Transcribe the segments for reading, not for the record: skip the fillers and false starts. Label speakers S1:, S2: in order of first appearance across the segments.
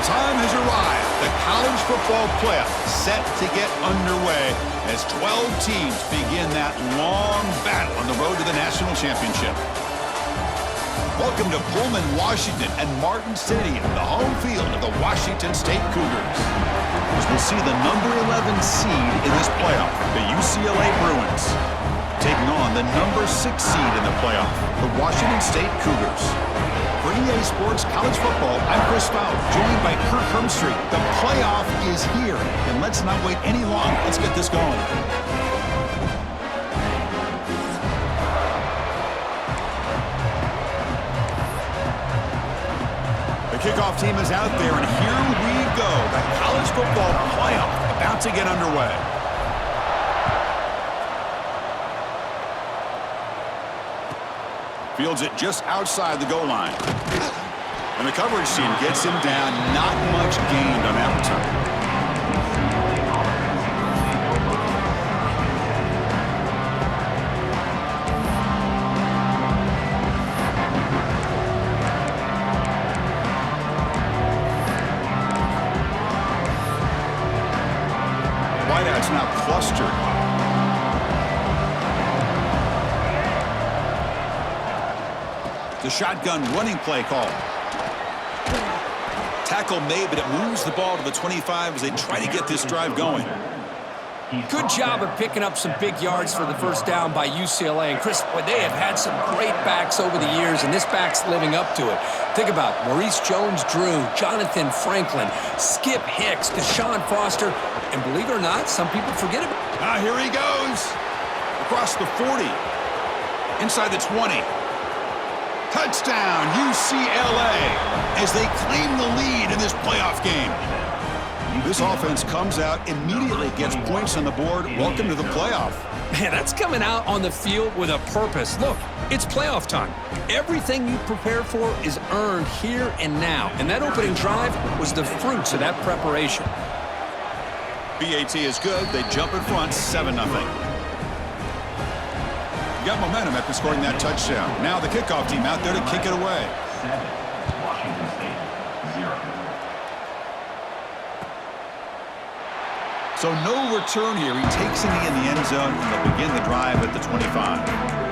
S1: time has arrived. The college football playoff set to get underway as 12 teams begin that long battle on the road to the national championship. Welcome to Pullman, Washington, and Martin Stadium, the home field of the Washington State Cougars. As we'll see the number 11 seed in this playoff, the UCLA Bruins, taking on the number 6 seed in the playoff, the Washington State Cougars. For EA Sports College Football, I'm Chris Fowler, joined by Kirk Hermstreet. The playoff is here, and let's not wait any longer. Let's get this going. The kickoff team is out there, and here we go. The college football playoff about to get underway. Fields it just outside the goal line. And the coverage team gets him down. Not much gained on that return. Wideout's now clustered. The shotgun running play call. Tackle made, but it moves the ball to the 25 as they try to get this drive going.
S2: Good job of picking up some big yards for the first down by UCLA. And Chris, boy, they have had some great backs over the years, and this back's living up to it. Think about Maurice Jones-Drew, Jonathan Franklin, Skip Hicks, Deshaun Foster, and believe it or not, some people forget about it.
S1: Here he goes. Across the 40. Inside the 20. Touchdown, UCLA, as they claim the lead in this playoff game. This offense comes out, immediately gets points on the board. Welcome to the playoff.
S2: Man, that's coming out on the field with a purpose. Look, it's playoff time. Everything you prepare for is earned here and now. And that opening drive was the fruits of that preparation.
S1: BAT is good. They jump in front, 7-0. Got momentum after scoring that touchdown. Now the kickoff team out there to kick it away.
S3: Washington State, 0.
S1: So no return here. He takes it in the end zone, and they'll begin the drive at the 25.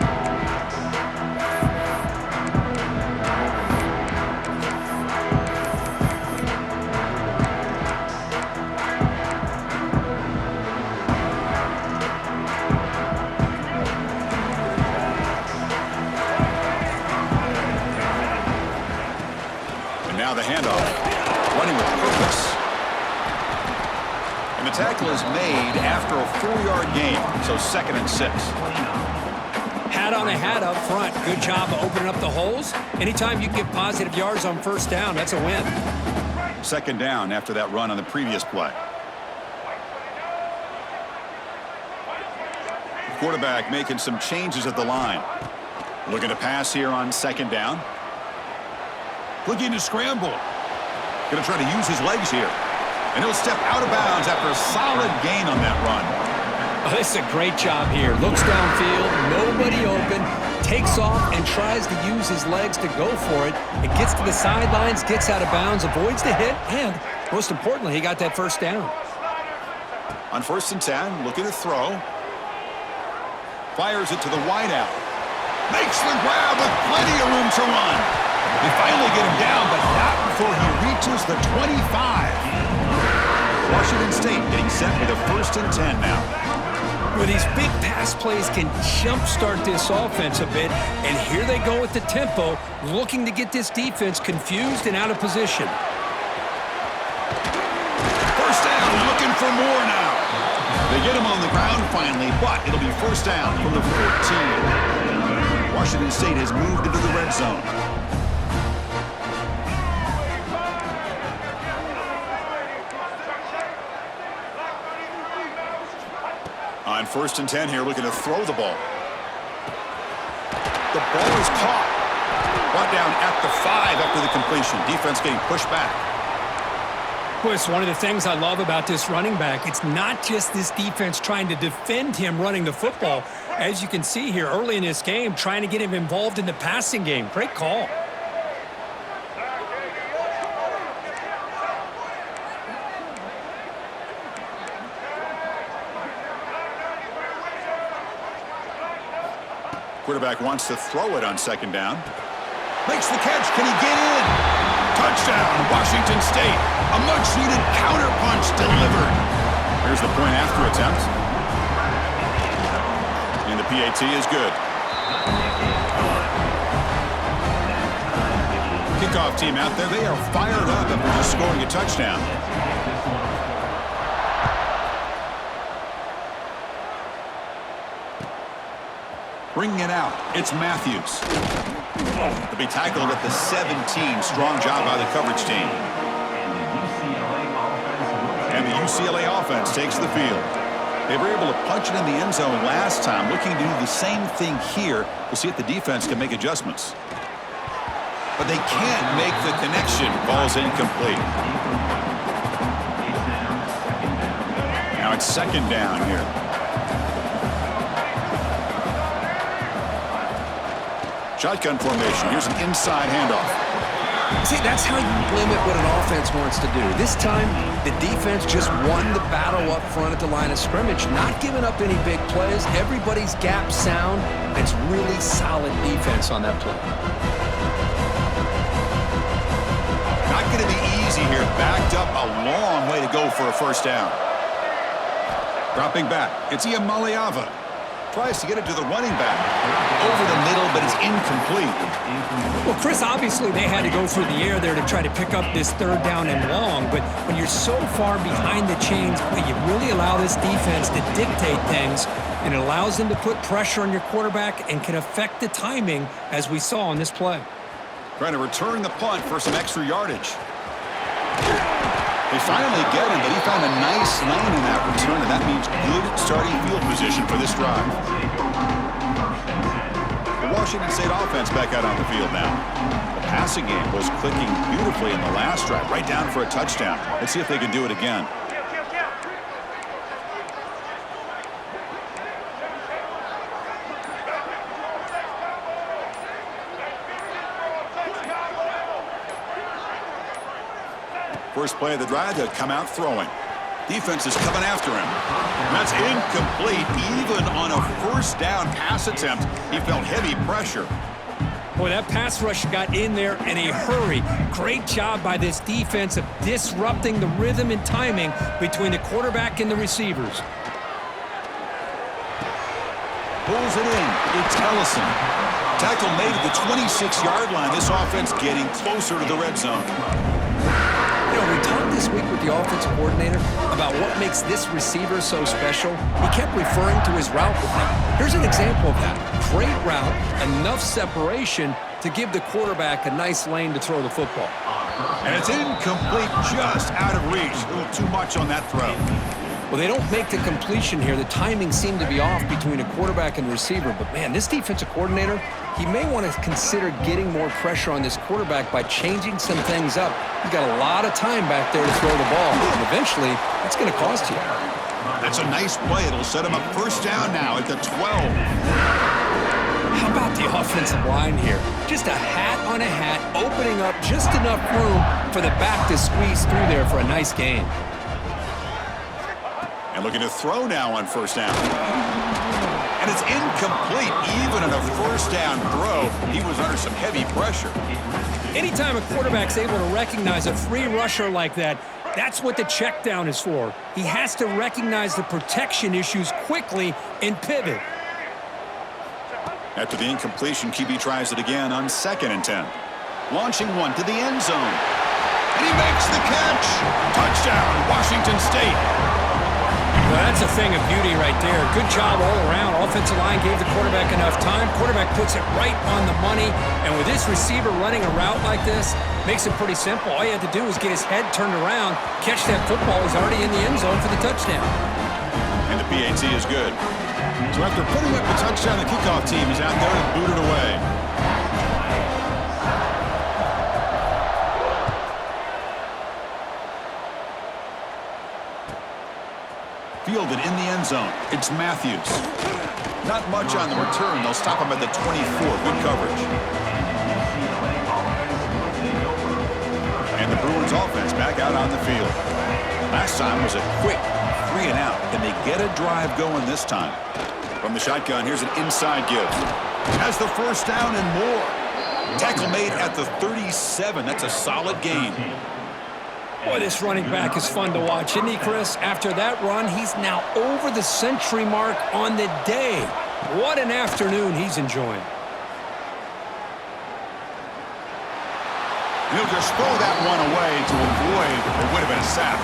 S1: Now the handoff, running with purpose. And the tackle is made after a 4-yard gain, so 2nd and 6.
S2: Hat on a hat up front. Good job of opening up the holes. Anytime you get positive yards on first down, that's a win.
S1: 2nd down after that run on the previous play. Quarterback making some changes at the line. Looking to pass here on 2nd down. Looking to scramble. Going to try to use his legs here. And he'll step out of bounds after a solid gain on that run.
S2: Oh, this is a great job here. Looks downfield, nobody open, takes off and tries to use his legs to go for it. It gets to the sidelines, gets out of bounds, avoids the hit, and most importantly, he got that first down.
S1: On 1st and 10, looking to throw. Fires it to the wideout. Makes the grab with plenty of room to run. They finally get him down, but not before he reaches the 25. Washington State getting set with a 1st and 10 now.
S2: Well, these big pass plays can jumpstart this offense a bit, and here they go with the tempo, looking to get this defense confused and out of position.
S1: First down, looking for more now. They get him on the ground finally, but it'll be first down from the 14. Washington State has moved into the red zone. On 1st and 10 here, looking to throw the ball. The ball is caught. Brought down at the 5 after the completion. Defense getting pushed back.
S2: Well, it's one of the things I love about this running back. It's not just this defense trying to defend him running the football. As you can see here early in this game, trying to get him involved in the passing game. Great call.
S1: Quarterback wants to throw it on second down. Makes the catch. Can he get in? Touchdown, Washington State. A much-needed counterpunch delivered. Here's the point after attempt. And the PAT is good. Kickoff team out there. They are fired up after just scoring a touchdown. Bringing it out, it's Matthews. He'll be tackled at the 17. Strong job by the coverage team. And the UCLA offense takes the field. They were able to punch it in the end zone last time, looking to do the same thing here to see if the defense can make adjustments. But they can't make the connection. Ball's incomplete. Now it's second down here. Shotgun formation. Here's an inside handoff.
S2: See, that's how you limit what an offense wants to do. This time, the defense just won the battle up front at the line of scrimmage, not giving up any big plays. Everybody's gap sound. It's really solid defense on that play.
S1: Not going to be easy here. Backed up a long way to go for a first down. Dropping back. It's Iamaleava. Tries to get it to the running back. Over the middle, but it's incomplete.
S2: Well, Chris, obviously they had to go through the air there to try to pick up this third down and long, but when you're so far behind the chains, you really allow this defense to dictate things, and it allows them to put pressure on your quarterback and can affect the timing, as we saw on this play.
S1: Trying to return the punt for some extra yardage. They finally get him, but he found a nice lane in that return, and that means good starting field position for this drive. The Washington State offense back out on the field now. The passing game was clicking beautifully in the last drive, right down for a touchdown. Let's see if they can do it again. First play of the drive, they'll come out throwing. Defense is coming after him. And that's incomplete. Even on a first down pass attempt, he felt heavy pressure.
S2: Boy, that pass rush got in there in a hurry. Great job by this defense of disrupting the rhythm and timing between the quarterback and the receivers.
S1: Pulls it in. It's Ellison. Tackle made at the 26-yard line. This offense getting closer to the red zone.
S2: You know, we talked this week with the offensive coordinator about what makes this receiver so special. He kept referring to his route with him. Here's an example of that. Great route, enough separation to give the quarterback a nice lane to throw the football.
S1: And it's incomplete, just out of reach. A little too much on that throw.
S2: Well, they don't make the completion here. The timing seemed to be off between a quarterback and receiver. But, man, this defensive coordinator, he may want to consider getting more pressure on this quarterback by changing some things up. He's got a lot of time back there to throw the ball. And eventually, that's going to cost you.
S1: That's a nice play. It'll set him up first down now at the 12.
S2: How about the offensive line here? Just a hat on a hat, opening up just enough room for the back to squeeze through there for a nice gain.
S1: And looking to throw now on first down. And it's incomplete. Even on a first down throw, he was under some heavy pressure.
S2: Anytime a quarterback's able to recognize a free rusher like that, that's what the check down is for. He has to recognize the protection issues quickly and pivot.
S1: After the incompletion, QB tries it again on 2nd and 10. Launching one to the end zone. And he makes the catch. Touchdown, Washington State.
S2: Well, that's a thing of beauty right there. Good job all around. Offensive line gave the quarterback enough time. Quarterback puts it right on the money. And with this receiver running a route like this, makes it pretty simple. All you have to do is get his head turned around, catch that football. He's already in the end zone for the touchdown.
S1: And the PAT is good. So after putting up the touchdown, the kickoff team is out there to boot it away. Fielded in the end zone. It's Matthews. Not much on the return. They'll stop him at the 24. Good coverage. And the Bruins offense back out on the field. Last time was a quick 3 and out. Can they get a drive going this time? From the shotgun, here's an inside give. Has the first down and more. Tackle made at the 37. That's a solid gain.
S2: Boy, this running back is fun to watch, isn't he, Chris? After that run, he's now over the century mark on the day. What an afternoon he's enjoying.
S1: He'll just throw that one away to avoid what would have been a sack.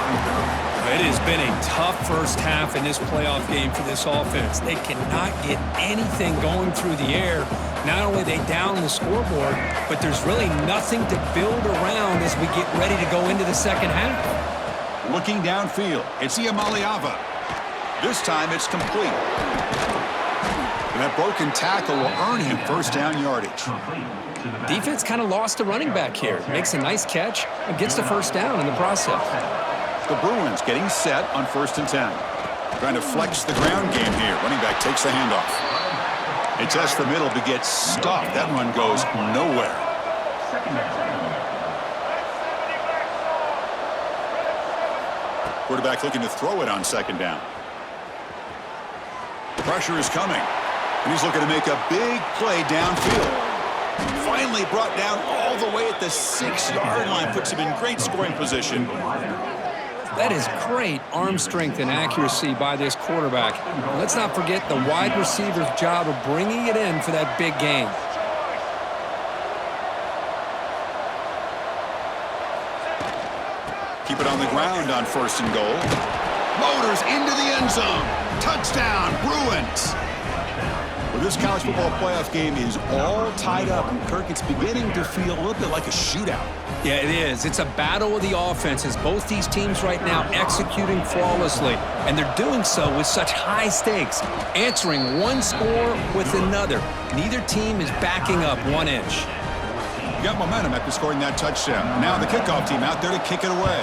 S2: It has been a tough first half in this playoff game for this offense. They cannot get anything going through the air. Not only they down the scoreboard, but there's really nothing to build around as we get ready to go into the second half.
S1: Looking downfield, it's Iamaleava. This time it's complete. And that broken tackle will earn him first down yardage.
S2: Defense kind of lost a running back here. Makes a nice catch and gets the first down in the process.
S1: The Bruins getting set on 1st and 10. Trying to flex the ground game here. Running back takes the handoff. They test the middle to get stuffed. That one goes nowhere. Quarterback looking to throw it on 2nd down. Pressure is coming. And he's looking to make a big play downfield. Finally brought down all the way at the 6-yard line. Puts him in great scoring position.
S2: That is great arm strength and accuracy by this quarterback. Let's not forget the wide receiver's job of bringing it in for that big gain.
S1: Keep it on the ground on 1st and goal. Motors into the end zone. Touchdown, Bruins. Well, this college football playoff game is all tied up, and Kirk, it's beginning to feel a little bit like a shootout.
S2: Yeah, it is. It's a battle of the offenses. Both these teams right now executing flawlessly, and they're doing so with such high stakes, answering one score with another. Neither team is backing up 1 inch.
S1: You got momentum after scoring that touchdown. Now the kickoff team out there to kick it away.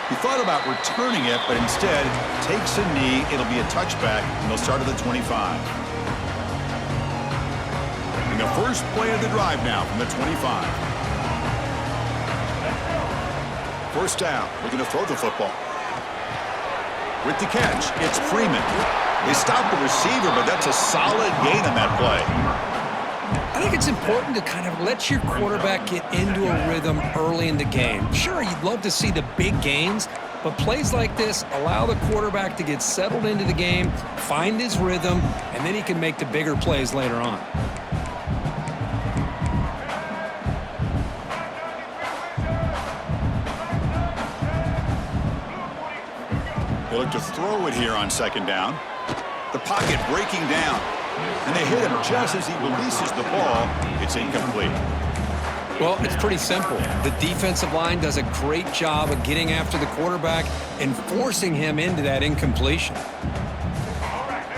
S1: He thought about returning it, but instead takes a knee. It'll be a touchback, and they'll start at the 25. And the first play of the drive now from the 25. First down, looking to throw the football. With the catch, it's Freeman. They stopped the receiver, but that's a solid gain on that play.
S2: I think it's important to kind of let your quarterback get into a rhythm early in the game. Sure, you'd love to see the big gains, but plays like this allow the quarterback to get settled into the game, find his rhythm, and then he can make the bigger plays later on.
S1: They look to throw it here on 2nd down. The pocket breaking down. And they hit him just as he releases the ball. It's incomplete.
S2: Well, it's pretty simple. The defensive line does a great job of getting after the quarterback and forcing him into that incompletion.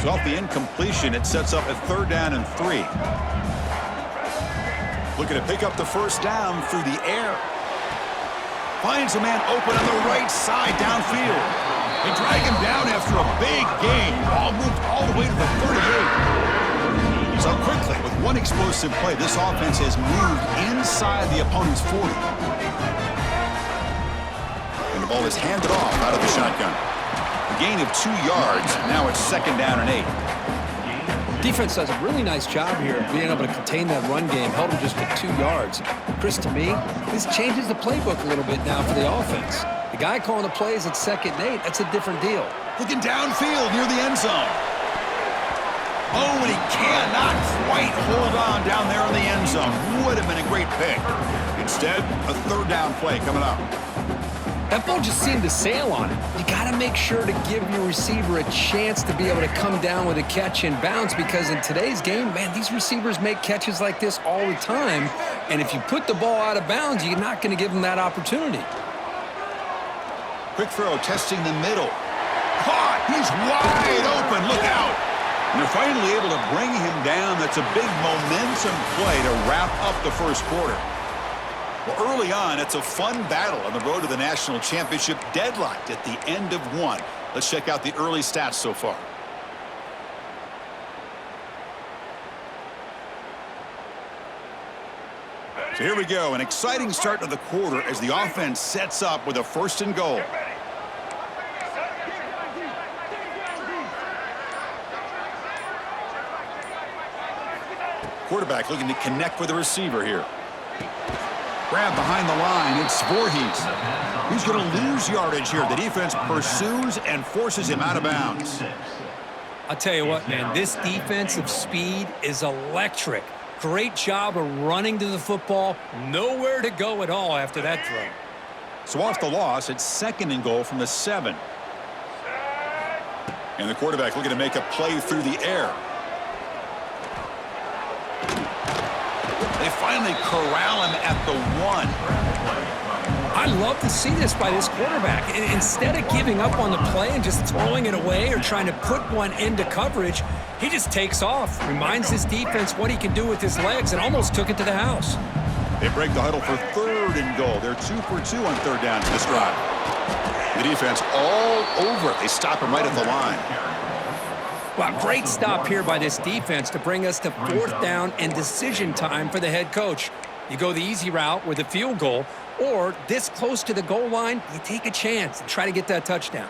S1: So off the incompletion, it sets up a 3rd down and 3. Looking to pick up the first down through the air. Finds a man open on the right side downfield. They drag him down after a big gain. Ball moved all the way to the 38. So quickly, with one explosive play, this offense has moved inside the opponent's 40. And the ball is handed off out of the shotgun. A gain of 2 yards. Now it's 2nd down and 8.
S2: Defense does a really nice job here of being able to contain that run game, held him just to 2 yards. Chris, to me, this changes the playbook a little bit now for the offense. The guy calling the plays at 2nd and 8, that's a different deal.
S1: Looking downfield near the end zone. Oh, and he cannot quite hold on down there in the end zone. Would have been a great pick. Instead, a 3rd down play coming up.
S2: That ball just seemed to sail on it. You got to make sure to give your receiver a chance to be able to come down with a catch and bounce, because in today's game, man, these receivers make catches like this all the time. And if you put the ball out of bounds, you're not going to give them that opportunity.
S1: Quick throw, testing the middle. Caught! He's wide open. Look out! And they're finally able to bring him down. That's a big momentum play to wrap up the first quarter. Well, early on, it's a fun battle on the road to the national championship, deadlocked at the end of 1. Let's check out the early stats so far. So here we go, an exciting start to the quarter as the offense sets up with a 1st and goal. Quarterback looking to connect with the receiver here. Grab behind the line. It's Voorhees. He's going to lose yardage here. The defense pursues and forces him out of bounds.
S2: I'll tell you what, man, this defensive speed is electric. Great job of running to the football. Nowhere to go at all after that throw.
S1: So off the loss, it's 2nd and goal from the 7. And the quarterback looking to make a play through the air. They finally corral him at the 1.
S2: I love to see this by this quarterback. Instead of giving up on the play and just throwing it away or trying to put one into coverage, he just takes off, reminds his defense what he can do with his legs, and almost took it to the house.
S1: They break the huddle for 3rd and goal. They're 2 for 2 on 3rd down to this drive. The defense all over it. They stop him right at the line.
S2: Wow, great stop here by this defense to bring us to 4th down and decision time for the head coach. You go the easy route with a field goal, or this close to the goal line, you take a chance and try to get that touchdown.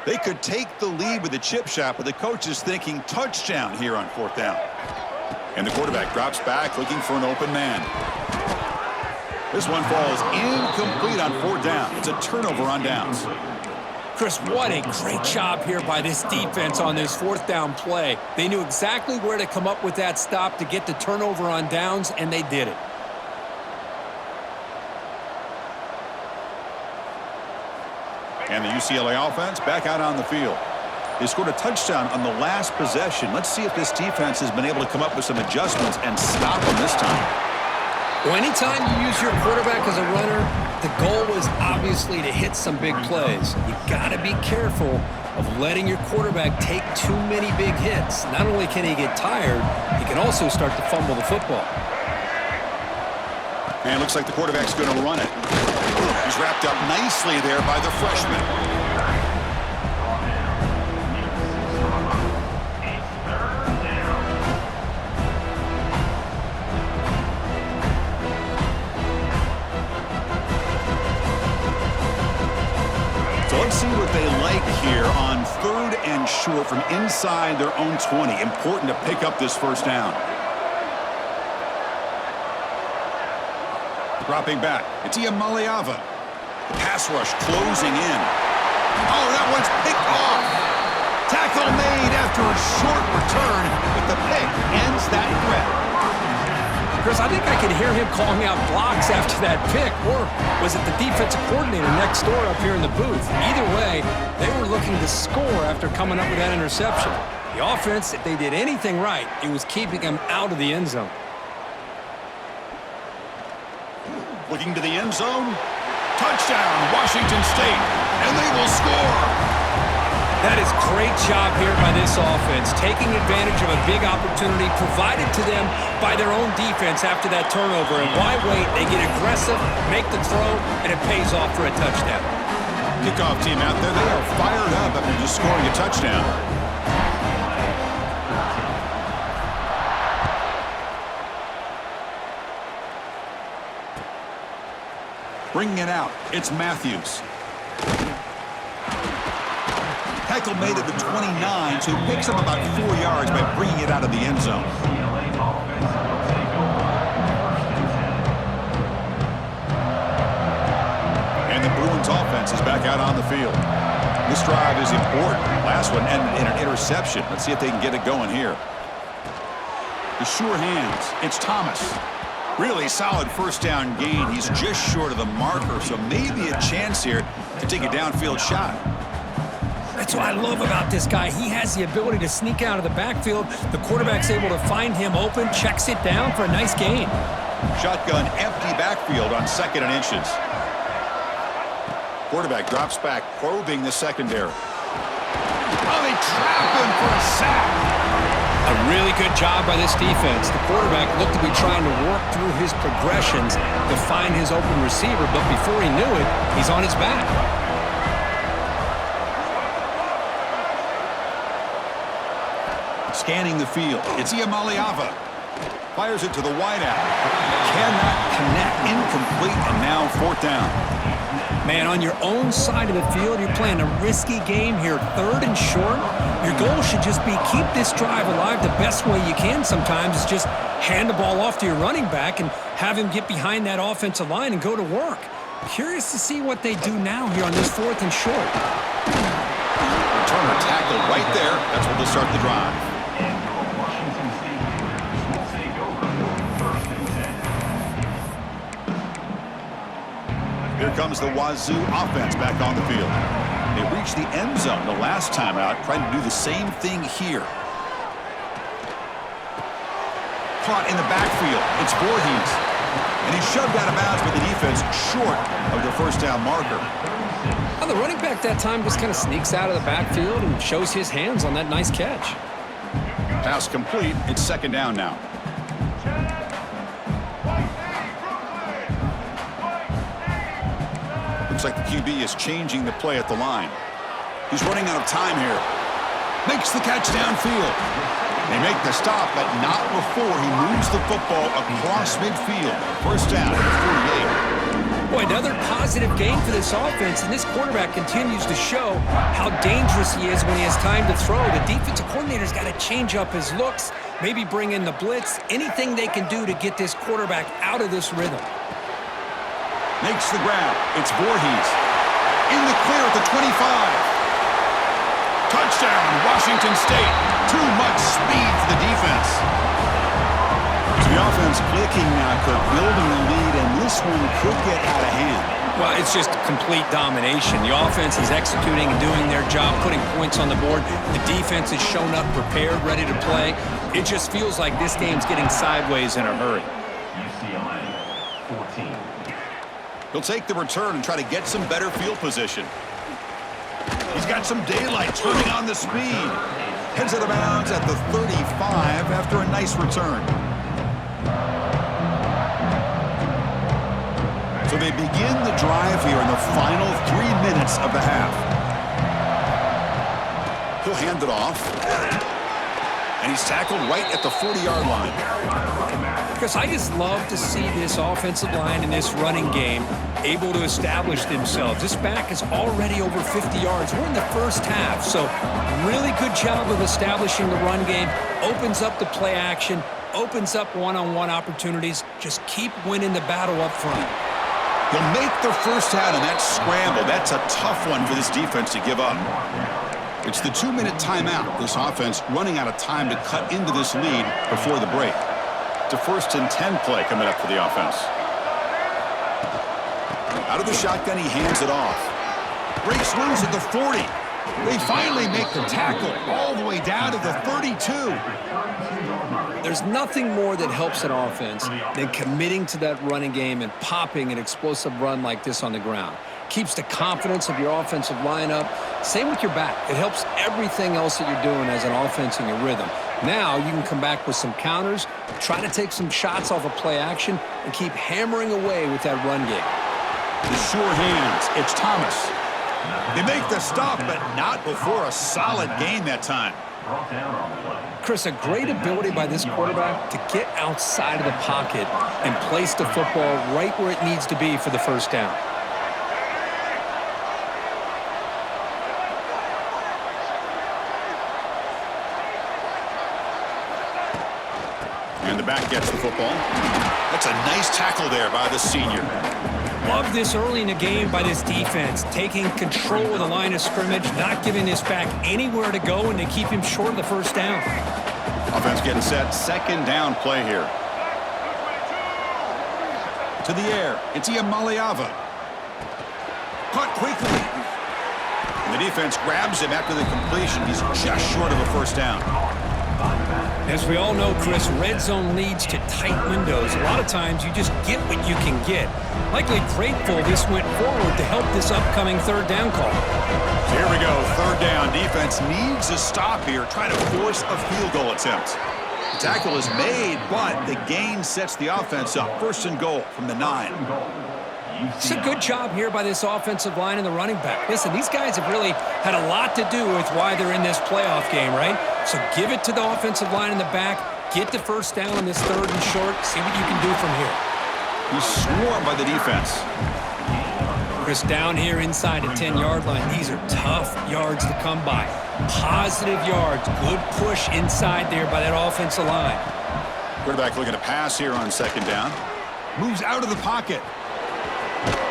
S1: They could take the lead with a chip shot, but the coach is thinking touchdown here on 4th down. And the quarterback drops back looking for an open man. This one falls incomplete on 4th down. It's a turnover on downs.
S2: Chris, what a great job here by this defense on this 4th down play. They knew exactly where to come up with that stop to get the turnover on downs, and they did it.
S1: And the UCLA offense back out on the field. They scored a touchdown on the last possession. Let's see if this defense has been able to come up with some adjustments and stop them this time.
S2: Well, anytime you use your quarterback as a runner, the goal is obviously to hit some big plays. You got to be careful of letting your quarterback take too many big hits. Not only can he get tired, he can also start to fumble the football.
S1: And it looks like the quarterback's going to run it. He's wrapped up nicely there by the freshman. So let's see what they like here on 3rd and short from inside their own 20. Important to pick up this 1st down. Dropping back. It's Iamaleava. The pass rush closing in. Oh, that one's picked off. Tackle made after a short return, but the pick ends that threat.
S2: Chris, I think I could hear him calling out blocks after that pick, or was it the defensive coordinator next door up here in the booth? Either way, they were looking to score after coming up with that interception. The offense, if they did anything right, it was keeping them out of the end zone.
S1: Looking to the end zone. Touchdown, Washington State, and they will score.
S2: That is great job here by this offense, taking advantage of a big opportunity provided to them by their own defense after that turnover. And why wait? They get aggressive, make the throw, and it pays off for a touchdown.
S1: Kickoff team out there, they are fired up after just scoring a touchdown. Bringing it out, it's Matthews. Tackle made at the 29, so he picks up about 4 yards by bringing it out of the end zone. And the Bruins offense is back out on the field. This drive is important. Last one ended in an interception. Let's see if they can get it going here. The sure hands. It's Thomas. Really solid 1st down gain. He's just short of the marker, so maybe a chance here to take a downfield shot.
S2: That's what I love about this guy. He has the ability to sneak out of the backfield. The quarterback's able to find him open, checks it down for a nice gain.
S1: Shotgun, empty backfield on 2nd and inches. Quarterback drops back, probing the secondary. Oh, they trap him for a sack.
S2: A really good job by this defense. The quarterback looked to be trying to work through his progressions to find his open receiver, but before he knew it, he's on his back.
S1: Scanning the field. It's Iamaleava. Fires it to the wideout. Cannot connect. Incomplete, and now 4th down.
S2: Man, on your own side of the field, you're playing a risky game here, 3rd and short. Your goal should just be keep this drive alive the best way you can sometimes is just hand the ball off to your running back and have him get behind that offensive line and go to work. Curious to see what they do now here on this 4th and short.
S1: Returner tackled right there. That's where they'll start the drive.
S3: And for Washington State Cougars will take over 1st and 10.
S1: Here comes the Wazzu offense back on the field. They reached the end zone the last time out, trying to do the same thing here. Caught in the backfield. It's Voorhees. And he's shoved out of bounds by the defense short of the first down marker.
S2: Well, the running back that time just kind of sneaks out of the backfield and shows his hands on that nice catch.
S1: Pass complete. It's 2nd down now. Looks like the QB is changing the play at the line. He's running out of time here. Makes the catch downfield. They make the stop, but not before he moves the football across midfield. First down at the 48.
S2: Boy, another positive game for this offense, and this quarterback continues to show how dangerous he is when he has time to throw. The defensive coordinator's got to change up his looks, maybe bring in the blitz, anything they can do to get this quarterback out of this rhythm.
S1: Makes the grab. It's Voorhees. In the clear at the 25. Touchdown, Washington State. Too much speed for the defense. So the offense clicking now, Kirk, building the lead, and this one could get out of hand.
S2: Well, it's just complete domination. The offense is executing and doing their job, putting points on the board. The defense has shown up prepared, ready to play. It just feels like this game's getting sideways in a hurry.
S3: UCLA 14.
S1: He'll take the return and try to get some better field position. He's got some daylight, turning on the speed. Heads out of bounds at the 35 after a nice return. So they begin the drive here in the final 3 minutes of the half. He'll hand it off. And he's tackled right at the 40-yard line.
S2: Because I just love to see this offensive line and this running game able to establish themselves. This back is already over 50 yards. We're in the first half, so really good job of establishing the run game. Opens up the play action, opens up one-on-one opportunities. Just keep winning the battle up front.
S1: He'll make the first down, and that scramble, that's a tough one for this defense to give up. It's the 2-minute timeout. This offense running out of time to cut into this lead before the break. It's a 1st and 10 play coming up for the offense. Out of the shotgun, he hands it off. Breaks loose at the 40. They finally make the tackle all the way down to the 32.
S2: There's nothing more that helps an offense than committing to that running game and popping an explosive run like this on the ground. Keeps the confidence of your offensive lineup. Same with your back. It helps everything else that you're doing as an offense in your rhythm. Now you can come back with some counters, try to take some shots off of play action, and keep hammering away with that run game.
S1: The sure hands. It's Thomas. They make the stop, but not before a solid gain that time.
S3: Brought down on the play.
S2: Chris, a great ability by this quarterback to get outside of the pocket and place the football right where it needs to be for the first down.
S1: And the back gets the football. That's a nice tackle there by the senior.
S2: Love this early in the game by this defense, taking control of the line of scrimmage, not giving this back anywhere to go, and to keep him short of the first down.
S1: Offense getting set. 2nd down play here. To the air. It's Iamaleava. Caught quickly. And the defense grabs him after the completion. He's just short of a first down.
S2: As we all know, Chris, red zone leads to tight windows. A lot of times you just get what you can get. Likely grateful this went forward to help this upcoming 3rd down call.
S1: Here we go, 3rd down. Defense needs a stop here, trying to force a field goal attempt. The tackle is made, but the gain sets the offense up. 1st and goal from the 9.
S2: It's a good job here by this offensive line and the running back. Listen, these guys have really had a lot to do with why they're in this playoff game, right? So give it to the offensive line in the back, get the first down in this 3rd and short, see what you can do from here.
S1: He's swarmed by the defense.
S2: Chris, down here inside the 10-yard line, these are tough yards to come by. Positive yards, good push inside there by that offensive line.
S1: Quarterback looking to pass here on second down. Moves out of the pocket.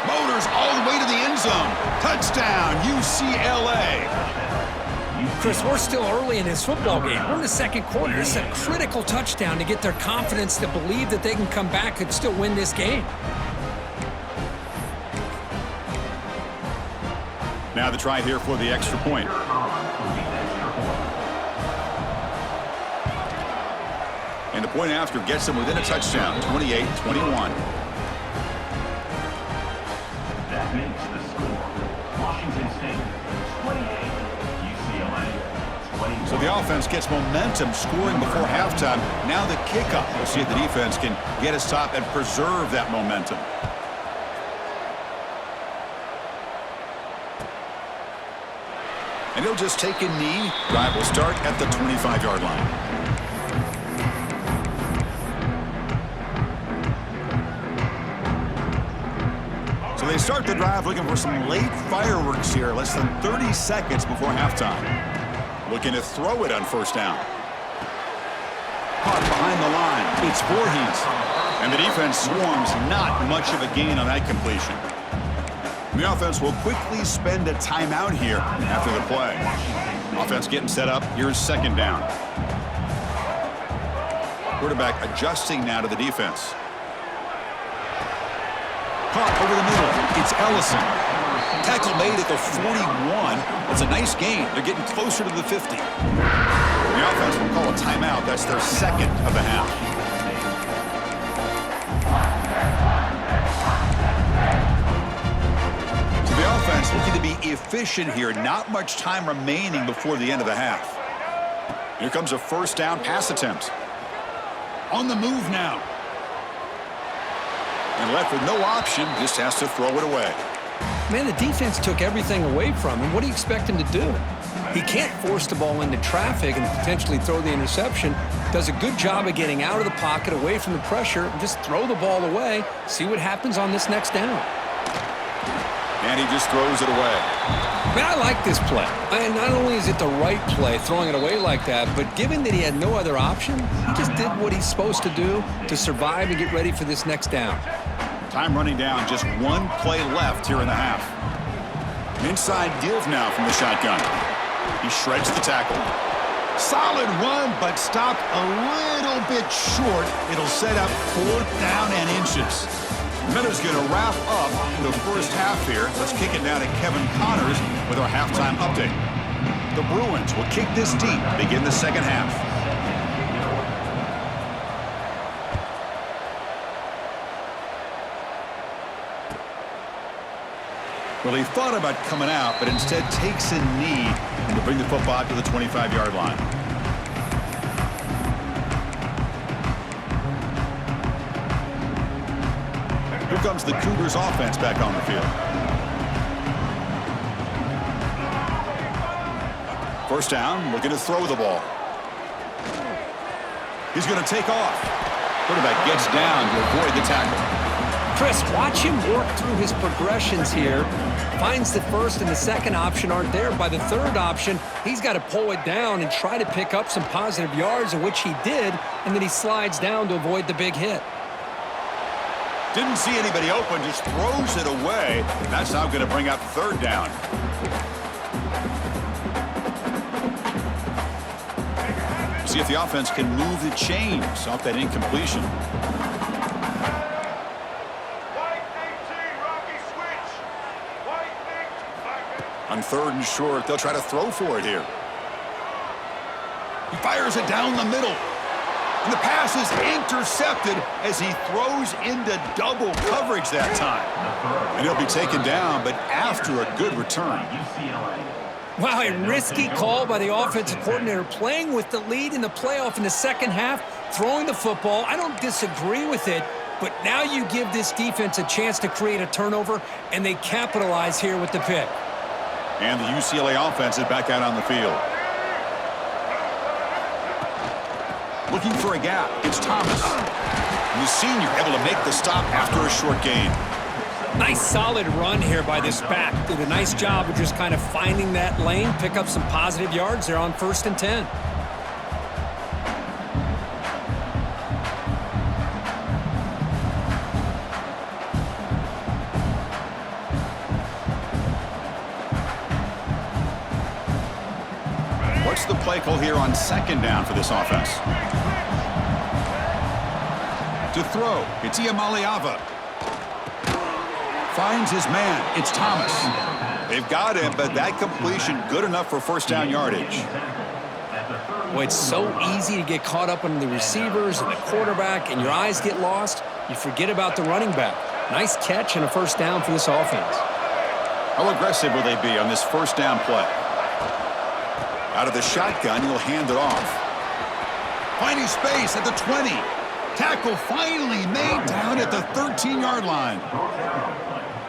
S1: Motors all the way to the end zone. Touchdown, UCLA.
S2: Chris, we're still early in this football game. We're in the second quarter. It's a critical touchdown to get their confidence to believe that they can come back and still win this game.
S1: Now the try here for the extra point. And the point after gets them within a touchdown, 28-21.
S3: That makes the score. Washington State 28, UCLA 21.
S1: So the offense gets momentum scoring before halftime. Now the kickoff. We'll see if the defense can get a stop and preserve that momentum. And he'll just take a knee. Drive will start at the 25-yard line. So they start the drive looking for some late fireworks here, less than 30 seconds before halftime. Looking to throw it on first down. Caught behind the line. It's Voorhees. And the defense swarms. Not much of a gain on that completion. The offense will quickly spend a timeout here after the play. Offense getting set up. Here's second down. Quarterback adjusting now to the defense. Caught over the middle. It's Ellison. Tackle made at the 41. That's a nice gain. They're getting closer to the 50. The offense will call a timeout. That's their second of the half. So the offense looking to be efficient here. Not much time remaining before the end of the half. Here comes a first down pass attempt. On the move now. And left with no option, just has to throw it away.
S2: Man, the defense took everything away from him. What do you expect him to do? He can't force the ball into traffic and potentially throw the interception. Does a good job of getting out of the pocket, away from the pressure, and just throw the ball away. See what happens on this next down.
S1: And he just throws it away.
S2: Man, I like this play. And not only is it the right play, throwing it away like that, but given that he had no other option, he just did what he's supposed to do to survive and get ready for this next down.
S1: Time running down, just one play left here in the half. Inside give now from the shotgun. He shreds the tackle. Solid run, but stopped a little bit short. It'll set up fourth down and inches. Miller's going to wrap up the first half here. Let's kick it now to Kevin Connors with our halftime update. The Bruins will kick this deep, begin the second half. Well, he thought about coming out, but instead takes a knee to bring the football to the 25-yard line. Here comes the Cougars offense back on the field. First down, looking to throw the ball. He's going to take off. Quarterback gets down to avoid the tackle.
S2: Chris, watch him work through his progressions here. Finds the first and the second option aren't there. By the third option, he's got to pull it down and try to pick up some positive yards, of which he did, and then he slides down to avoid the big hit.
S1: Didn't see anybody open, just throws it away. That's now going to bring up third down. See if the offense can move the chains off that incompletion. On third and short, they'll try to throw for it here. He fires it down the middle. And the pass is intercepted as he throws into double coverage that time. And he'll be taken down, but after a good return.
S2: Wow, a risky call by the offensive coordinator, playing with the lead in the playoff in the second half, throwing the football. I don't disagree with it, but now you give this defense a chance to create a turnover, and they capitalize here with the pick.
S1: And the UCLA offense is back out on the field. Looking for a gap. It's Thomas. And the senior able to make the stop after a short gain.
S2: Nice solid run here by this back. Did a nice job of just kind of finding that lane, pick up some positive yards there on 1st and 10.
S1: What's the play call here on 2nd down for this offense? To throw, it's Iamaleava. Finds his man. It's Thomas. They've got him, but that completion good enough for 1st down yardage.
S2: Well, it's so easy to get caught up on the receivers and the quarterback, and your eyes get lost. You forget about the running back. Nice catch and a 1st down for this offense.
S1: How aggressive will they be on this 1st down play? Out of the shotgun, he'll hand it off. Finding space at the 20. Tackle finally made down at the 13-yard line.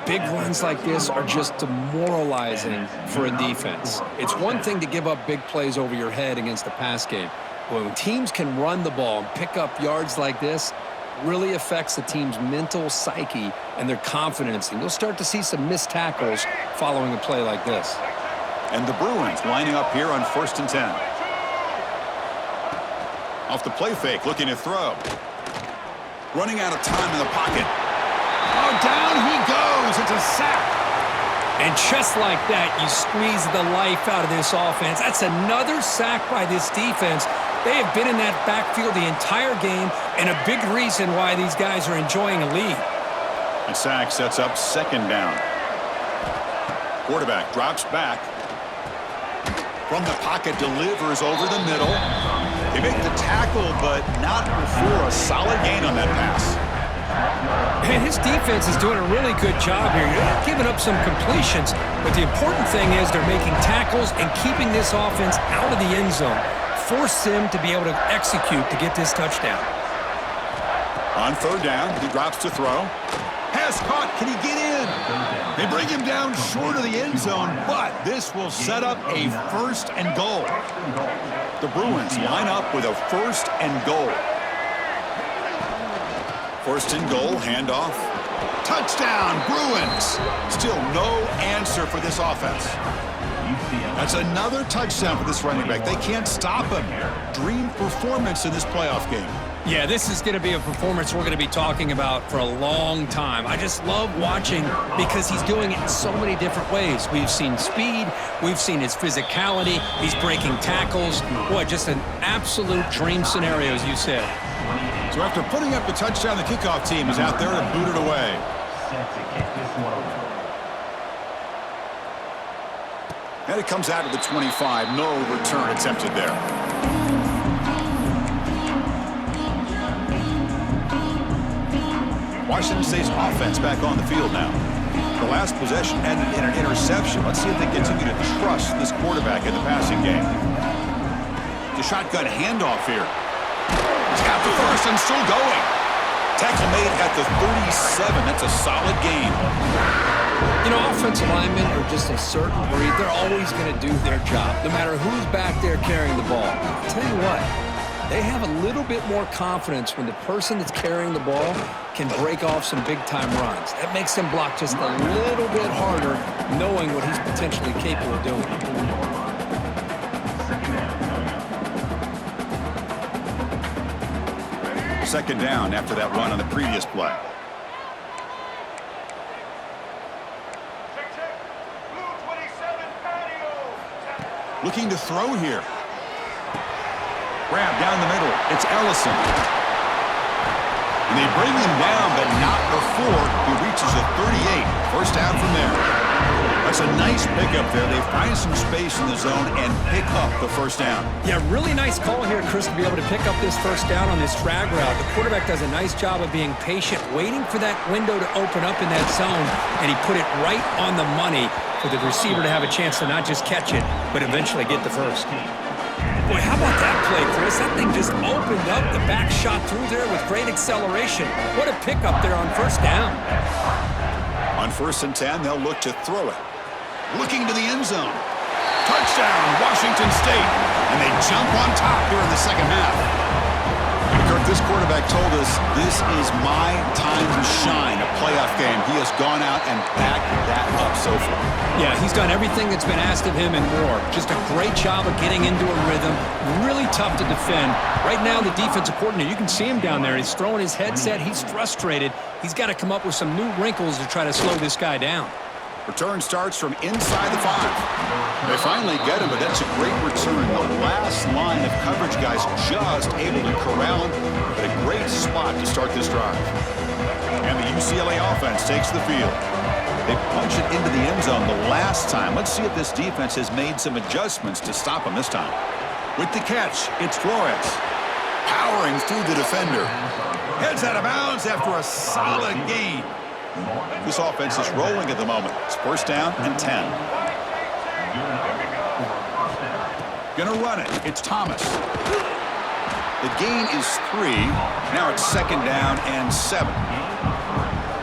S2: Big runs like this are just demoralizing for a defense. It's one thing to give up big plays over your head against the pass game. But when teams can run the ball and pick up yards like this, really affects the team's mental psyche and their confidence. And you'll start to see some missed tackles following a play like this.
S1: And the Bruins lining up here on 1st and 10. Off the play fake, looking to throw. Running out of time in the pocket. Oh, down he goes. It's a sack.
S2: And just like that, you squeeze the life out of this offense. That's another sack by this defense. They have been in that backfield the entire game, and a big reason why these guys are enjoying a lead.
S1: The sack sets up 2nd down. Quarterback drops back. From the pocket, delivers over the middle. They make the tackle, but not before a solid gain on that pass.
S2: And his defense is doing a really good job here. You're not giving up some completions, but the important thing is they're making tackles and keeping this offense out of the end zone. Force them to be able to execute to get this touchdown.
S1: On 3rd down, he drops to throw. Pass caught. Can he get in? They bring him down short of the end zone, but this will set up a 1st and goal. The Bruins line up with a 1st and goal. 1st and goal, handoff. Touchdown, Bruins. Still no answer for this offense. That's another touchdown for this running back. They can't stop him. Dream performance in this playoff game.
S2: Yeah, this is going to be a performance we're going to be talking about for a long time. I just love watching because he's doing it in so many different ways. We've seen speed. We've seen his physicality. He's breaking tackles. Boy, just an absolute dream scenario, as you said.
S1: So after putting up the touchdown, the kickoff team is out there to boot it away. And it comes out of the 25. No return attempted there. Washington State's offense back on the field now. The last possession ended in an interception. Let's see if they continue to trust this quarterback in the passing game. The shotgun handoff here. He's got the 1st and still going. Tackle made at the 37. That's a solid gain.
S2: You know, offensive linemen are just a certain breed. They're always going to do their job, no matter who's back there carrying the ball. I'll tell you what, they have a little bit more confidence when the person that's carrying the ball can break off some big-time runs. That makes them block just a little bit harder, knowing what he's potentially capable of doing.
S1: 2nd down after that run on the previous play. Looking to throw here. Grab down the middle. It's Ellison. And they bring him down, but not before he reaches the 38. 1st down from there. That's a nice pickup there. They find some space in the zone and pick up the 1st down.
S2: Yeah, really nice call here, Chris, to be able to pick up this 1st down on this drag route. The quarterback does a nice job of being patient, waiting for that window to open up in that zone, and he put it right on the money for the receiver to have a chance to not just catch it, but eventually get the 1st. Boy, how about that play, Chris? That thing just opened up. The back shot through there with great acceleration. What a pickup there on 1st down.
S1: On 1st and 10, they'll look to throw it. Looking to the end zone. Touchdown, Washington State. And they jump on top here in the 2nd half. Kirk, This quarterback told us this is my time to shine, a playoff game. He has gone out and backed that up so far.
S2: Yeah, he's done everything that's been asked of him and more. Just a great job of getting into a rhythm. Really tough to defend. Right now, the defensive coordinator, you can see him down there. He's throwing his headset. He's frustrated. He's got to come up with some new wrinkles to try to slow this guy down.
S1: Return starts from inside the 5. They finally get him, but that's a great return. The last line of coverage guys just able to corral him, but a great spot to start this drive. And the UCLA offense takes the field. They punch it into the end zone the last time. Let's see if this defense has made some adjustments to stop him this time. With the catch, it's Flores. Powering through the defender. Heads out of bounds after a solid gain. This offense is rolling at the moment. It's first down and 10. Gonna run it. It's Thomas. The gain is 3. Now it's second down and 7.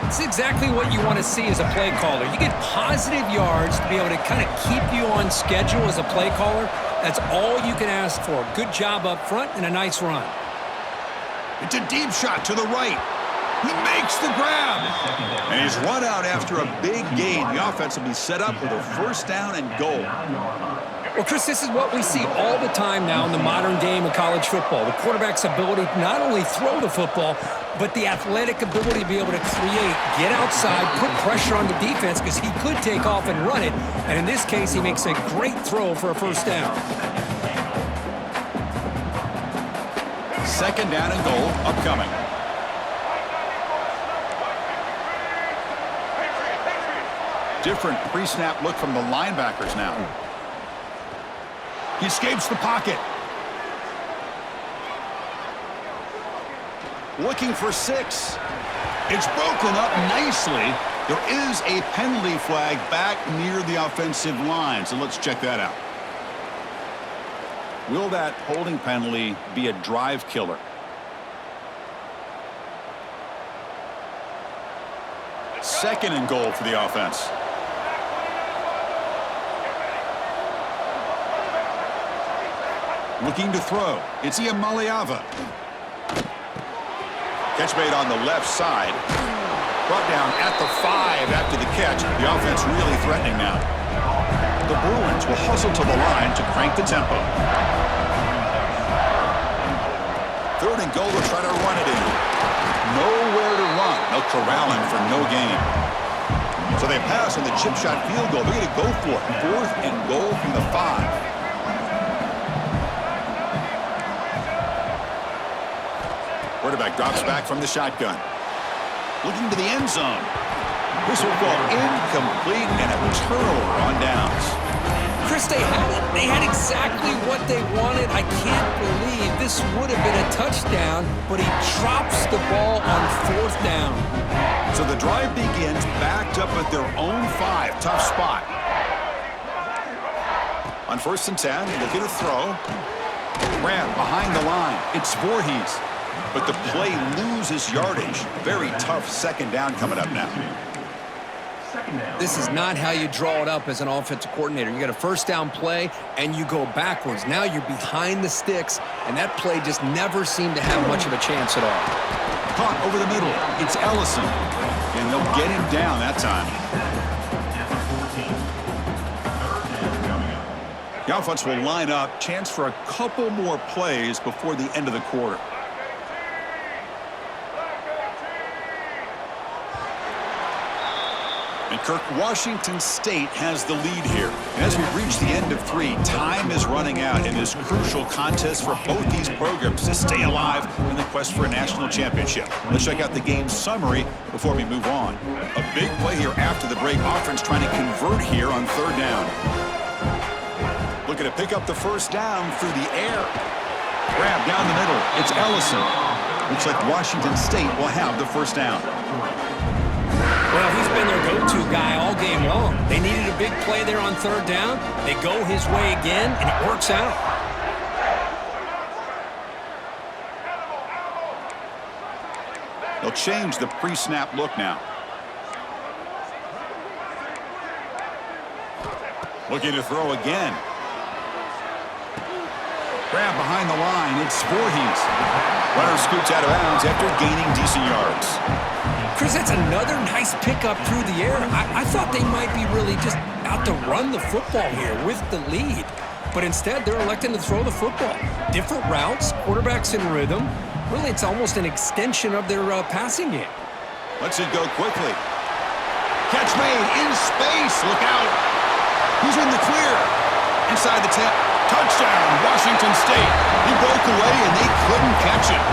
S2: It's exactly what you want to see as a play caller. You get positive yards to be able to kind of keep you on schedule as a play caller. That's all you can ask for. Good job up front and a nice run.
S1: It's a deep shot to the right. He makes the grab. And he's run out after a big gain. The offense will be set up with a first down and goal.
S2: Well, Chris, this is what we see all the time now in the modern game of college football. The quarterback's ability to not only throw the football, but the athletic ability to be able to create, get outside, put pressure on the defense because he could take off and run it. And in this case, he makes a great throw for a first down.
S1: Second down and goal upcoming. Different pre-snap look from the linebackers now. He escapes the pocket. Looking for 6. It's broken up nicely. There is a penalty flag back near the offensive line, so let's check that out. Will that holding penalty be a drive killer? Second and goal for the offense. Looking to throw. It's Iamaleava. Catch made on the left side. Brought down at the 5 after the catch. The offense really threatening now. The Bruins will hustle to the line to crank the tempo. Third and goal to try to run it in. Nowhere to run. They'll corral him for no gain. So they pass on the chip shot field goal. They're going to go for it. Fourth and goal from the 5. Quarterback drops back from the shotgun. Looking to the end zone. This will fall incomplete and a turnover on downs.
S2: Chris, they had it. They had exactly what they wanted. I can't believe this would have been a touchdown, but he drops the ball on fourth down.
S1: So the drive begins backed up at their own 5. Tough spot. On first and 10, looking to throw. Grab behind the line. It's Voorhees. But the play loses yardage. Very tough second down coming up now.
S2: This is not how you draw it up as an offensive coordinator. You got a first down play, and you go backwards. Now you're behind the sticks, and that play just never seemed to have much of a chance at all.
S1: Caught over the middle. It's Ellison. And they'll get him down that time. The offense will line up. Chance for a couple more plays before the end of the quarter. And Kirk, Washington State has the lead here. And as we reach the end of 3, time is running out in this crucial contest for both these programs to stay alive in the quest for a national championship. Let's check out the game summary before we move on. A big play here after the break. Offense trying to convert here on third down. Looking to pick up the first down through the air. Grab down the middle. It's Ellison. Looks like Washington State will have the first down.
S2: Well, he's been their go-to guy all game long. They needed a big play there on third down. They go his way again, and it works out.
S1: They'll change the pre-snap look now. Looking to throw again. Grab behind the line. It's Voorhees. Runner scoots out of bounds after gaining decent yards.
S2: Chris, that's another nice pickup through the air. I thought they might be really just out to run the football here with the lead. But instead, they're electing to throw the football. Different routes, quarterbacks in rhythm. Really, it's almost an extension of their passing game.
S1: Lets it go quickly. Catch made in space. Look out. He's in the clear. Inside the 10. Touchdown, Washington State. He broke away, and they couldn't catch him.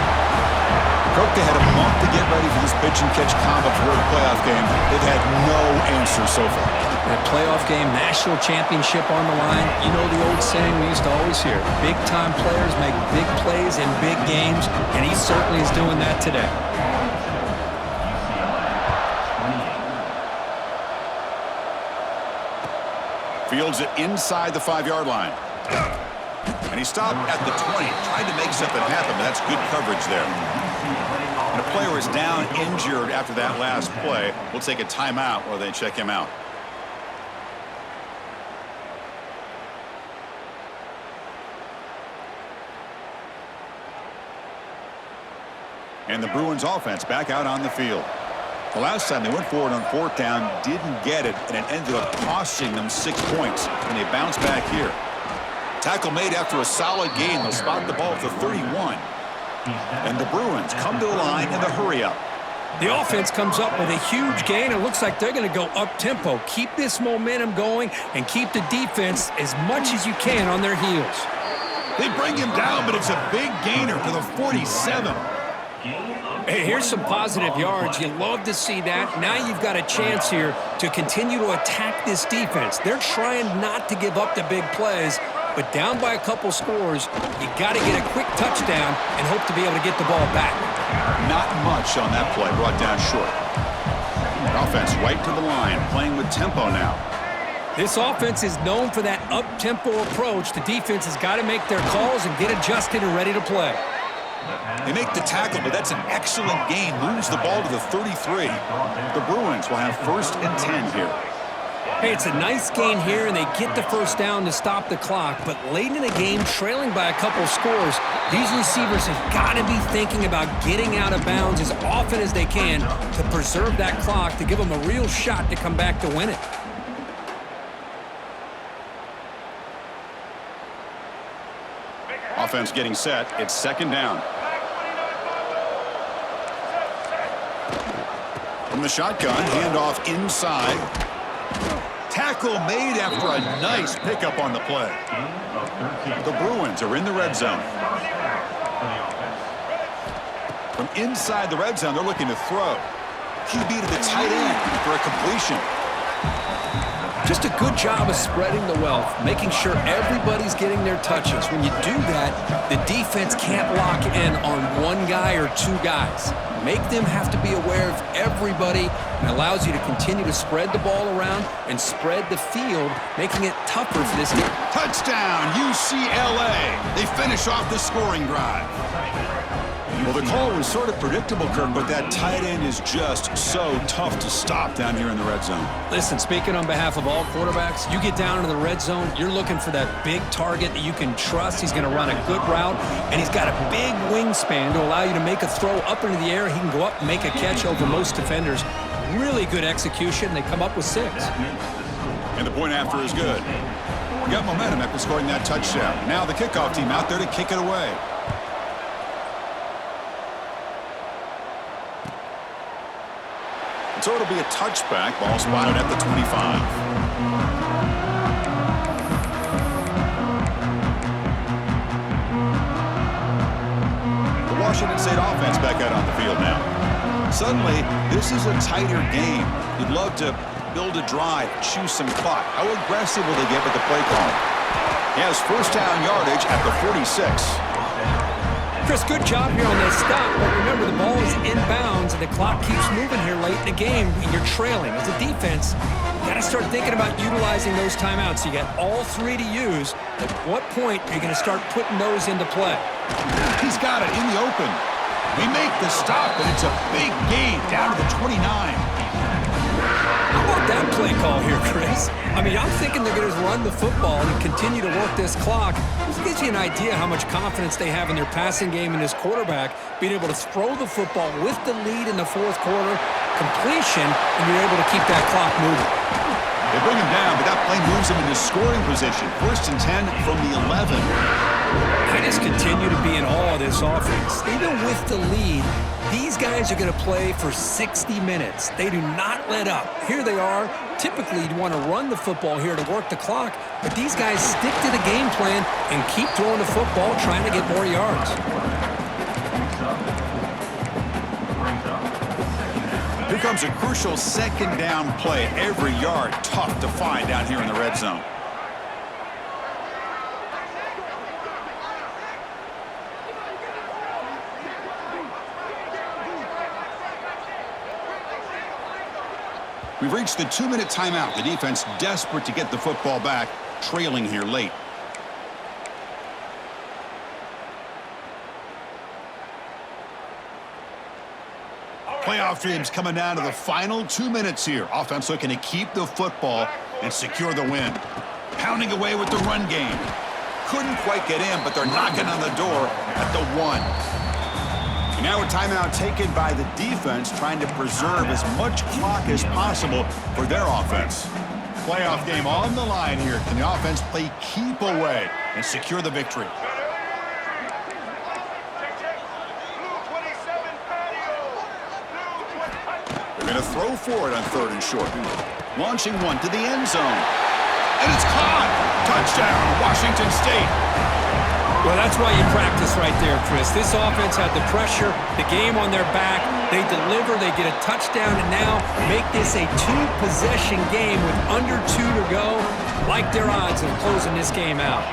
S1: Kirk had a month to get ready for this pitch-and-catch combo for the playoff game. They've had no answer so far.
S2: That playoff game, national championship on the line. You know the old saying we used to always hear. Big-time players make big plays in big games, and he certainly is doing that today.
S1: Fields it inside the 5-yard line. And he stopped at the 20. Tried to make something happen, but that's good coverage there. And a player is down injured after that last play. We'll take a timeout while they check him out. And the Bruins offense back out on the field. The last time they went forward on 4th down, didn't get it, and it ended up costing them 6 points, and they bounced back here. Tackle made after a solid gain. They'll spot the ball at the 31. And the Bruins come to the line in the hurry-up.
S2: The offense comes up with a huge gain. It looks like they're going to go up-tempo. Keep this momentum going and keep the defense as much as you can on their heels.
S1: They bring him down, but it's a big gainer to the 47.
S2: Hey, here's some positive yards. You love to see that. Now you've got a chance here to continue to attack this defense. They're trying not to give up the big plays, but down by a couple scores, you got to get a quick touchdown and hope to be able to get the ball back.
S1: Not much on that play, brought down short. Offense right to the line, playing with tempo now.
S2: This offense is known for that up-tempo approach. The defense has got to make their calls and get adjusted and ready to play.
S1: They make the tackle, but that's an excellent gain. Moves the ball to the 33. The Bruins will have 1st and 10 here.
S2: Hey, it's a nice gain here, and they get the 1st down to stop the clock. But late in the game, trailing by a couple scores, these receivers have got to be thinking about getting out of bounds as often as they can to preserve that clock, to give them a real shot to come back to win it.
S1: Offense getting set. It's 2nd down. From the shotgun, handoff inside. Tackle made after a nice pickup on the play. The Bruins are in the red zone. From inside the red zone, they're looking to throw. QB to the tight end for a completion.
S2: Just a good job of spreading the wealth, making sure everybody's getting their touches. When you do that, the defense can't lock in on one guy or 2 guys. Make them have to be aware of everybody, and allows you to continue to spread the ball around and spread the field, making it tougher for this team.
S1: Touchdown, UCLA. They finish off the scoring drive. Well, the call was sort of predictable, Kirk, but that tight end is just so tough to stop down here in the red zone.
S2: Listen, speaking on behalf of all quarterbacks, you get down into the red zone, you're looking for that big target that you can trust. He's going to run a good route, and he's got a big wingspan to allow you to make a throw up into the air. He can go up and make a catch over most defenders. Really good execution. They come up with 6.
S1: And the point after is good. We got momentum after scoring that touchdown. Now the kickoff team out there to kick it away. So it'll be a touchback. Ball spotted at the 25. The Washington State offense back out on the field now. Suddenly, this is a tighter game. You'd love to build a drive, choose some clock. How aggressive will they get with the play call? He has 1st down yardage at the 46.
S2: Chris, good job here on that stop, but remember, the ball is inbounds, and the clock keeps moving here late in the game when you're trailing. As a defense, you got to start thinking about utilizing those timeouts. You got all 3 to use. At what point are you going to start putting those into play?
S1: He's got it in the open. We make the stop, but it's a big gain down to the 29.
S2: How about that play call here, Chris? I mean, I'm thinking they're going to run the football and continue to work this clock. This gives you an idea how much confidence they have in their passing game and this quarterback being able to throw the football with the lead in the fourth quarter, completion, and you're able to keep that clock moving.
S1: They bring him down, but that play moves him into scoring position. 1st and 10 from the 11.
S2: I just continue to be in awe of this offense. Even with the lead, these guys are going to play for 60 minutes. They do not let up. Here they are. Typically, you'd want to run the football here to work the clock, but these guys stick to the game plan and keep throwing the football, trying to get more yards.
S1: Here comes a crucial 2nd down play. Every yard tough to find down here in the red zone. We've reached the 2-minute timeout. The defense desperate to get the football back, trailing here late. Playoff dreams coming down to the final 2 minutes here. Offense looking to keep the football and secure the win. Pounding away with the run game. Couldn't quite get in, but they're knocking on the door at the 1. And now a timeout taken by the defense, trying to preserve as much clock as possible for their offense. Playoff game on the line here. Can the offense play keep away and secure the victory? They're going to throw for it on 3rd and short. Launching one to the end zone. And it's caught. Touchdown, Washington State.
S2: Well, that's why you practice right there, Chris. This offense had the pressure, the game on their back. They deliver, they get a touchdown, and now make this a 2-possession game with under 2 to go. Like their odds of closing this game out.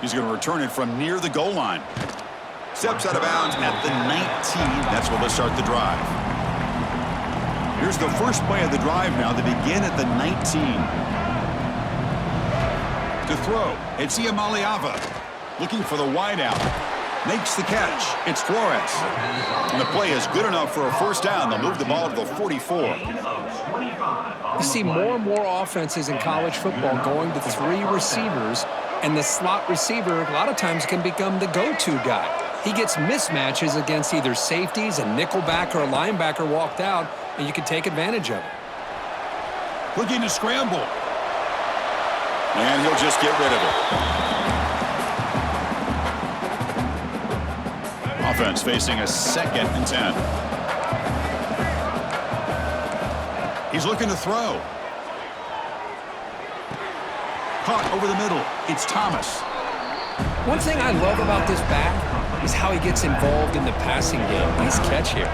S1: He's going to return it from near the goal line. Steps out of bounds at the 19. That's where they'll start the drive. Here's the first play of the drive now. They begin at the 19. To throw, it's Iamaleava. Looking for the wideout. Makes the catch. It's Flores. And the play is good enough for a 1st down. They'll move the ball to the 44.
S2: You see more and more offenses in college football going to 3 receivers, and the slot receiver a lot of times can become the go-to guy. He gets mismatches against either safeties, a nickelback, or a linebacker walked out, and you can take advantage of it.
S1: Looking to scramble. And he'll just get rid of it. Offense facing a 2nd and 10. He's looking to throw. Caught over the middle. It's Thomas.
S2: One thing I love about this back is how he gets involved in the passing game. Nice catch here.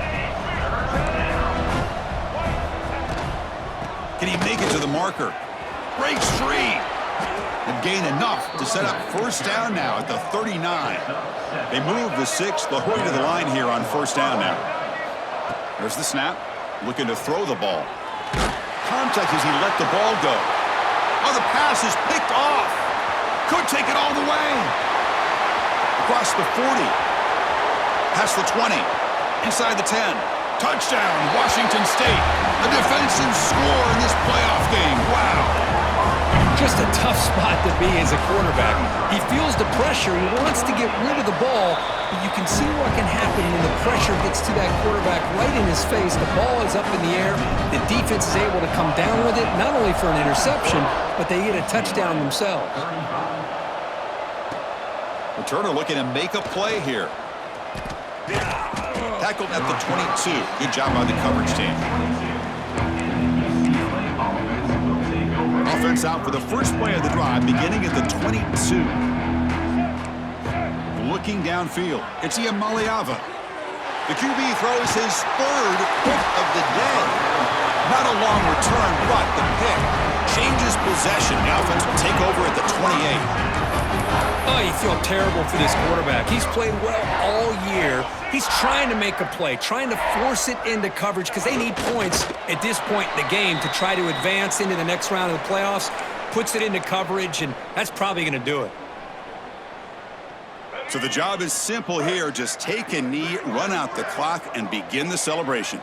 S1: Can he make it to the marker? Breaks free. And gain enough to set up 1st down now at the 39. They move the 6. They'll hurry to the line here on 1st down now. There's the snap. Looking to throw the ball. Contact as he let the ball go. Oh, the pass is picked off. Could take it all the way. Across the 40. Past the 20. Inside the 10. Touchdown, Washington State. A defensive score in this playoff game. Wow.
S2: Just a tough spot to be as a quarterback. He feels the pressure. He wants to get rid of the ball, but you can see what can happen when the pressure gets to that quarterback right in his face. The ball is up in the air. The defense is able to come down with it, not only for an interception, but they get a touchdown themselves.
S1: Returner looking to make a play here. Tackled at the 22. Good job by the coverage team. Offense out for the first play of the drive, beginning at the 22. Looking downfield, it's Iamaleava. The QB throws his 3rd pick of the day. Not a long return, but the pick changes possession. The offense will take over at the 28.
S2: Oh, you feel terrible for this quarterback. He's played well all year. He's trying to make a play, trying to force it into coverage because they need points at this point in the game to try to advance into the next round of the playoffs. Puts it into coverage, and that's probably going to do it.
S1: So the job is simple here. Just take a knee, run out the clock, and begin the celebration.